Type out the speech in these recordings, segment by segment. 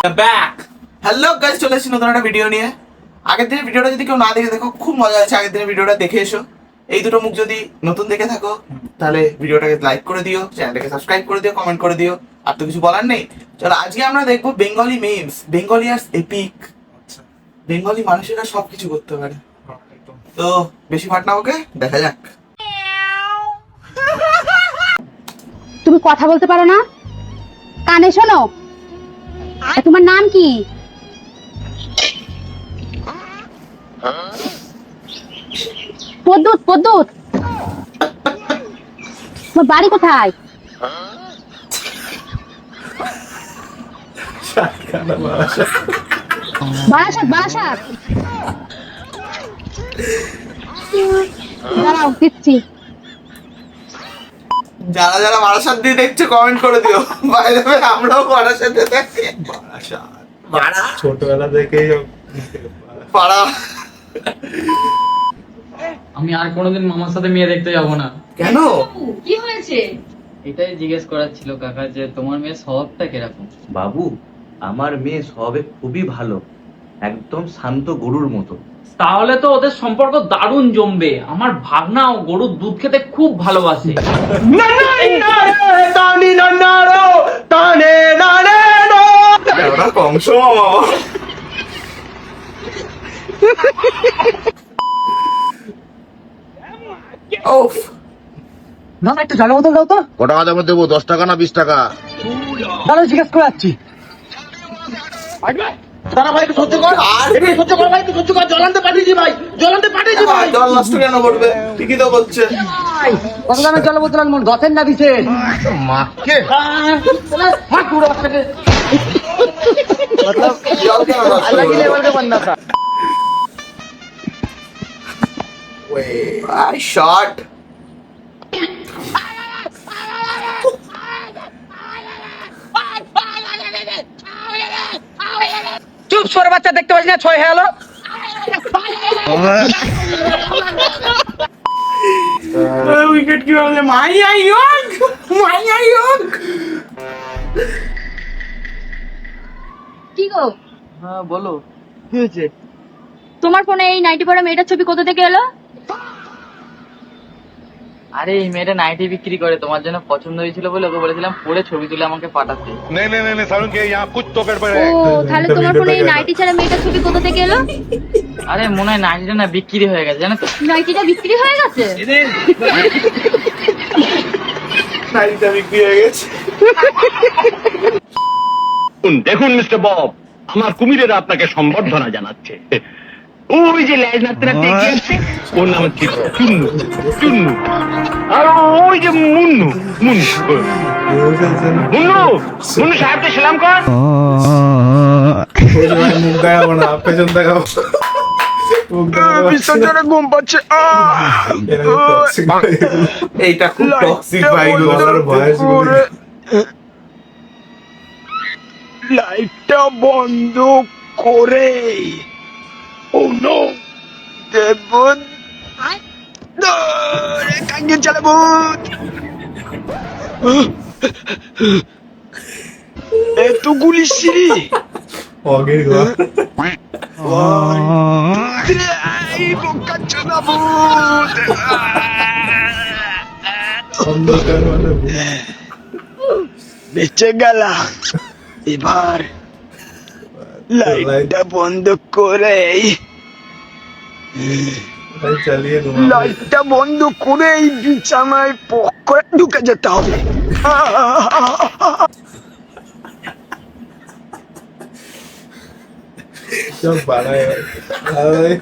Back. Hello guys, চলে এসেছি নতুন একটা ভিডিও নিয়ে। আগের দিনের ভিডিওটা যদি কেউ না দেখে দেখো, খুব মজা হয়েছে। আগের দিনের ভিডিওটা দেখে এসো। এই দুটো মুখ যদি নতুন দেখে থাকো তাহলে ভিডিওটাকে লাইক করে দিও, চ্যানেলটাকে সাবস্ক্রাইব করে দিও, কমেন্ট করে দিও। আর তো কিছু বলার নেই। চলো আজকে আমরা দেখবো বেঙ্গলি মিমস, বেঙ্গলিয়ার্স এপিক। বেঙ্গলি মানুষেরা সবকিছু করতে পারে। তো বেশি ফাট না, ওকে দেখা যাক। তুমি কথা বলতে পারো না? কানে শোনো। তোমার নাম কি? পদ্মুত। পদ্মুত, তোমার বাড়ি কোথায়? বারাসাত। বারাসাত, দাঁড়াও দিচ্ছি। যারা যারা বারাসাত দিয়ে দেখছো কমেন্ট করে দিও। বাইরে আমরাও বারাসাতে থাকি। ছোটবেলা থেকেই পাড়া। আমি আর কোনোদিন মামার সাথে মেয়ে দেখতে যাব না। কেন? কি হয়েছে? এটাই জিজ্ঞেস করার ছিল কাকা, যে তোমার মেয়ে স্বভাবটা কিরকম? বাবু, আমার মেয়ে স্বভাবে খুবই ভালো, একদম শান্ত গরুর মতো। তাহলে তো ওদের সম্পর্ক দারুণ জমবে। আমার ভাগনাও গরুর দুধ খেতে খুব ভালোবাসে। ওটা কংস। ওফ, না একটু জলের বোতল দাও তো। কটা টাকা দেবো? 10 টাকা না 20 টাকা? দাঁড়াও, জিজ্ঞেস করে যাচ্ছি। দাঁড়া ভাই, একটু সহ্য কর। একটু সহ্য কর ভাই, একটু সহ্য কর। জল আনতে পাঠিয়েছি ভাই, জল আনতে পাঠিয়েছি ভাই। জল নষ্ট কেন করবে? ঠিকই তো করছে। কত দামের জলের বোতল আনবো? 10-এর না 20-এর? মাকে জল কেন নষ্ট করবে? শট। চুপ সরে, বাচ্চা দেখতে পাচ্ছি না? ছয় হয়ে গেল। উইকেট কি বলে? মাইয়া ইয়ক, মাইয়া ইয়ক। কি গো? হ্যাঁ বলো। কি হয়েছে? তোমার ফোনে এই নাইটি পরা মেয়েটার ছবি কোথা থেকে এলো? আরে এই মেয়েটা নাইটি বিক্রি করে, তোমার জন্য পছন্দ হয়েছিল বলে ওকে বলেছিলাম পরে ছবি তুলে আমাকে পাঠাতে। नहीं सारुण के यहाँ कुछ तो गड़बड़ ও, তাহলে তোমার ফোনে এই নাইটি ছাড়া মেয়েটার ছবি কোথা থেকে এলো? আরে মনে হয় নাইটিটা না বিক্রি হয়ে গেছে, জানো তো? নাইটিটা বিক্রি হয়ে গেছে? নাইটা বিক্রি হয়ে গেছে। দেখুন মিস্টার বব, আমার কুমিরেরা আপনাকে সম্বর্ধনা জানাচ্ছে। ওই যে ল্যাজ নাড়তে নাড়তে এগিয়ে আসছে, ওর নাম হচ্ছে চুন্নু। চুন্নু। আর ওই যে মুন্নু। মুন্নু মুন্নু মুন্নু সাহেবকে সালাম কর। মুখ দেখাবো না, পেছন দেখাবো। ঘুম পাচ্ছে। এইটা খুব টক্সিক ভাই গো। লাইটটা বন্ধ করে। ও নো, দেবুন কাঙ্গে চালাবো। এতগুলি সিঁড়ি। অগের গো। অন্ধকার মানে বেঁচে গেলা। এবার লাইটটা বন্ধ করে, চালিয়ে লাইটটা বন্ধ করে এই বিছানায় পক করে ঢুকে যেতে হবে। সব বাড়ায় ভাই।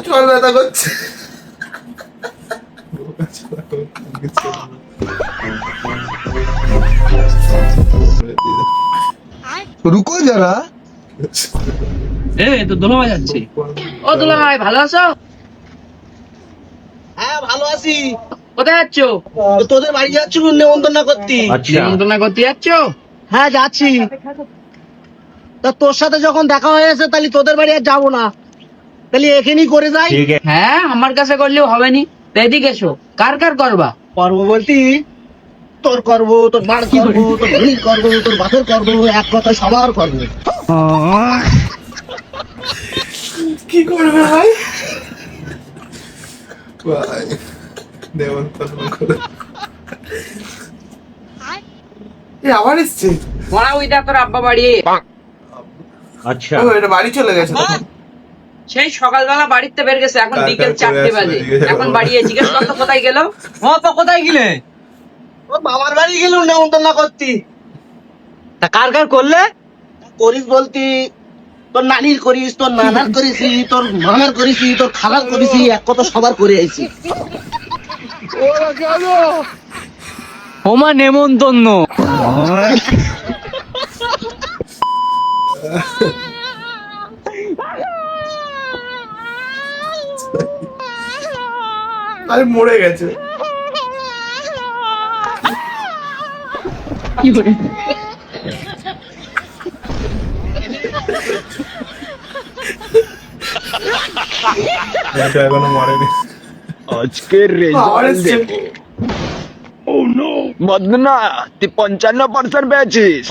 চল ব্যথা করছে। রুকো যারা। তো দোলা বাজাচ্ছে। ও দোলা ভাই, ভালো আছো? হ্যাঁ ভালো আছি। কোথায় যাচ্ছ? তোদের বাড়ি যাচ্ছি নেমন্তন্ন করতে। নিমন্ত্রণ করতে যাচ্ছ? হ্যাঁ যাচ্ছি। তা তোর সাথে যখন দেখা হয়ে গেছে তাহলে তোদের বাড়ি আর যাবো না, তাহলে এখানেই করে যাই। হ্যাঁ আমার কাছে করলেও হবে নি। এদিকে এসো, কার কার করবা? করবো বলতি তোর করবো, তোর মার করবো, তোর বোনের করবো, তোর বাপের করবো, এক কথা সবার করবো। কি করবে ভাই? ভাই নেমন্তন্ন করে এ আবার এসছে। মরা ওইটা তোর আব্বা বাড়ি। আচ্ছা ও এটা বাড়ি চলে গেছে তখন। সেই সকালবেলা বাড়িতে বের গেছে, এখন কার বিকেল কার করে 4টে বাজে, আসবে, জিজ্ঞাসা এখন করো। বাড়ি জিজ্ঞেস করতো কোথায় গেল। ও তো কোথায় গেলে? ও বাবার বাড়ি গেলুম নেমন্তন্ন করতি। তা কার কার করলে? করিস বলতি তোর নানির করিস, তোর নানার করিসি, তোর মামার করিসি, তোর খালার করিসি, এক কথা সবার করে আইছি। ওমা নেমন্তন্ন। আরে মরে গেছে। এটা এখনো মরেনি। আজকের আবার রেজাল্ট এসছে। দেখো। ও নো মদনা তুই 55% পেয়েছিস।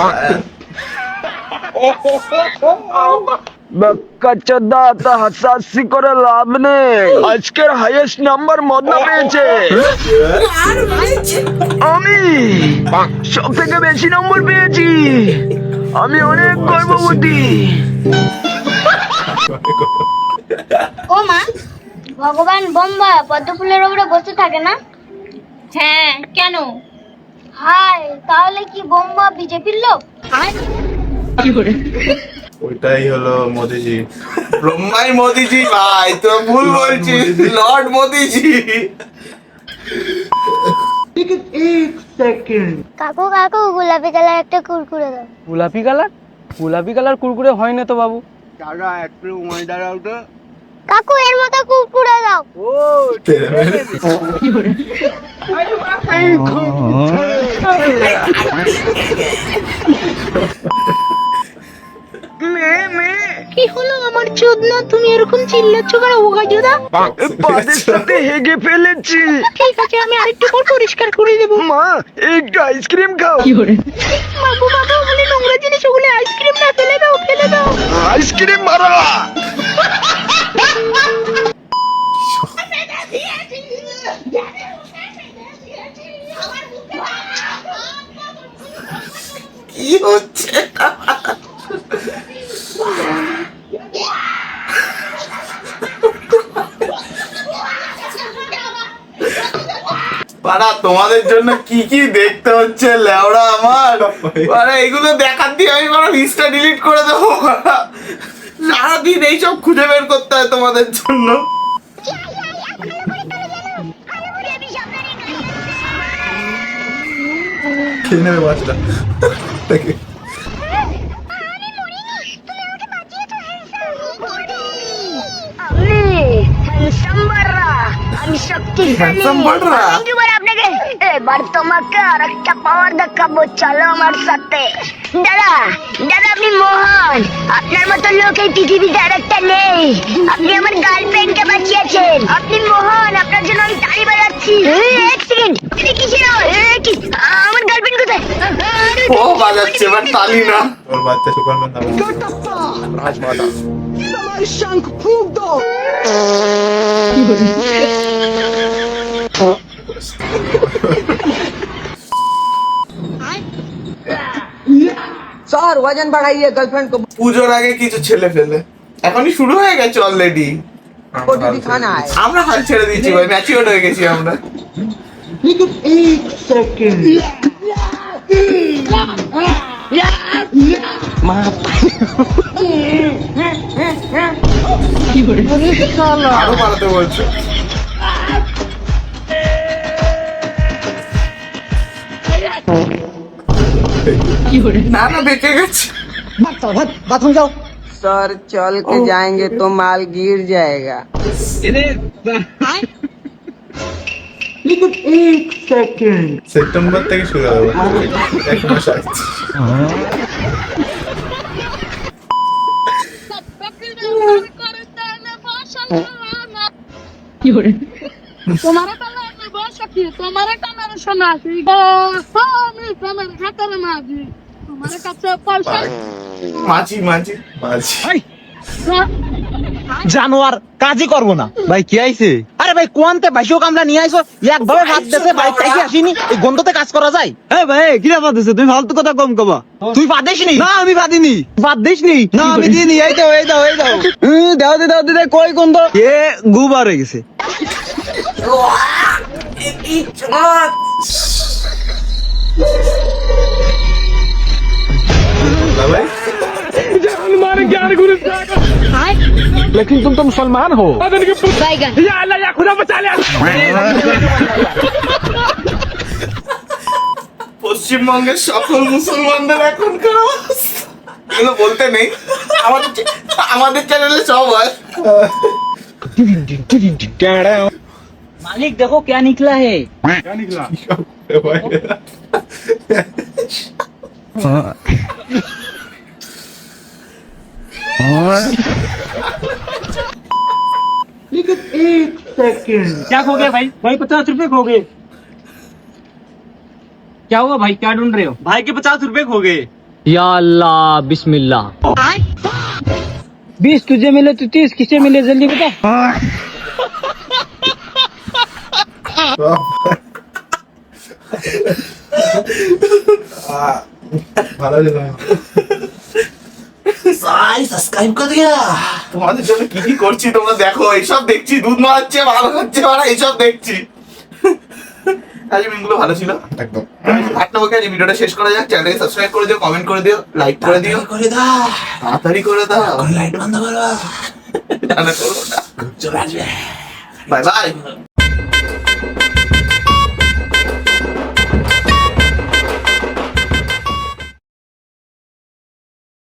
বাচ্চা তো হাসাহাসি করে লাভ নেই, আজকের হাইয়েস্ট নাম্বার মদনা পেয়েছে। আমি সব থেকে বেশি নম্বর পেয়েছি, আমি অনেক গর্ববতী। ও মা, ভগবান বোম্বা পদ্ম ফুলের উপরে বসে থাকে না? হ্যাঁ, কেন? হাই, তাহলে কি বোম্বা বিজেপির লোক? ওইটাই হলো মোদিজি। ব্রহ্মাই মোদিজি ভাই, তো ভুল বলছিস, লর্ড মোদিজি। কাকু কাকু গোলাপি কালার একটা কুরকুরে দাও। গোলাপি কালার? গোলাপি কালার কুরকুরে হয় না তো বাবু। কাকু এর মতো কুরকুরে দাও। কি হলো আমার চোদনা, তুমি এরকম চিল্লাচ্ছ কেন ওগাজুদা? পাদের সাথে হেগে ফেলেছি। ঠিক আছে, আমি আরেকটু পর পরিষ্কার করে দেবো। মা একটু আইসক্রিম খাও। বাবু বাবু, ওগুলো নোংরা জিনিস, ওগুলো আইসক্রিম না, ফেলে দাও ফেলে দাও। আইসক্রিম মারা। কি হচ্ছে? পাড়া তোমাদের জন্য কি কি দেখতে হচ্ছে লেওড়া আমার। পাড়া এগুলো দেখার দিয়ে আমি পাড়া লিস্টটা ডিলিট করে দেবো। পাড়া সারাদিন এইসব খুঁজে বের করতে হয় তোমাদের জন্য। খেয়ে নেবে মাছটা। আমি শক্তিশালী। Handsome বড়রা? এবার আপনাকে এবার তোমাকে আরেকটা পাওয়ার দেখাবো, চলো আমার সাথে। দাদা দাদা, আপনি মহান, আপনার মতো লোক এই পৃথিবীতে আরেকটা নেই। আপনি আমার গার্লফ্রেন্ডকে বাঁচিয়েছেন, আপনি মহান, আপনার জন্য আমি তালি বাজাচ্ছি। এক সেকেন্ড, এটা কিসের আওয়াজ? কি আমার গার্লফ্রেন্ড কোথায়? ও বাজাচ্ছে এবার তালি না। ওর বাচ্চা সুপারম্যান নাম। স্যার ওজন বাড়াইয়ে গার্লফ্রেন্ড को পুজোর আগে কিছু ছেলে ফেলে এখনই শুরু হয়ে গেছে অলরেডি। আমরা হাল ছেড়ে দিয়েছি ভাই, ম্যাচিওর হয়ে গেছি আমরা। আরো বাড়াতে বলছো? না না, বেঁকে গেছে। বাথরুম যাও। सर चल के जाएंगे तो माल गिर जाएगा। সেপ্টেম্বর থেকে শুরু হবে, এক মাস আছে। তোমার তোমার একটা মানুষ মাঝি গো আমি প্রেমের খাতারে মাঝি তোমার কাছে পয়সা মাঝি মাঝি মাঝি জানোয়ার কাজই করবো না। ভাই কি আইছে? আরে ভাই কোয়ান্তে বাইশো কামলা নিয়ে আইছো, একভাবে ভাত দেছে বাইক থেকে আসিনি, এই গন্ধতে কাজ করা যায়? হ্যাঁ ভাই কিরা ভাত দিছে? তুমি ফালতু কথা কম কবা। তুই ভাত দিসনি? না আমি ভাদিনি। ভাত দিসনি? না আমি দিইনি। এই দাও এই দাও এই দাও। দাও দে দাও দে কই গন্ধ এ গুবার হয়ে গেছে। না ভাই लेकिन तुम तो मुसलमान हो বাইগান या अल्लाह या खुदा बचा ले পশ্চিমবঙ্গের সকল মুসলমানদের এখনকার অবস্থা এগুলো বলতে নেই, আমাদের চ্যানেলে সব হয়। मालिक देखो क्या निकला है। क्या खो गया भाई? भाई 50 रुपए खो गए। क्या हुआ भाई, क्या ढूंढ रहे हो? भाई के 50 रुपए खो गए। या अल्लाह बिस्मिल्लाह। 20 तुझे मिले तो 30 किसे मिले जल्दी बता। ভালো লাগলো। সাবস্ক্রাইব করে দিয়া তোমাদের জন্য কি কি করছি তোমরা দেখো। এইসব দেখছি, দুধ মারাচ্ছে, ভালো হচ্ছে, মারা এইসব দেখছি। আজ মিনগুলো ভালো ছিল একদম। আট নম্বরকে আজ ভিডিওটা শেষ করা যাক। চ্যানেলকে সাবস্ক্রাইব করে দিও, কমেন্ট করে দিও, লাইক করে দিও, তাড়াতাড়ি করে দাও, লাইট বন্ধ করো, চলে আসবে। Bye bye.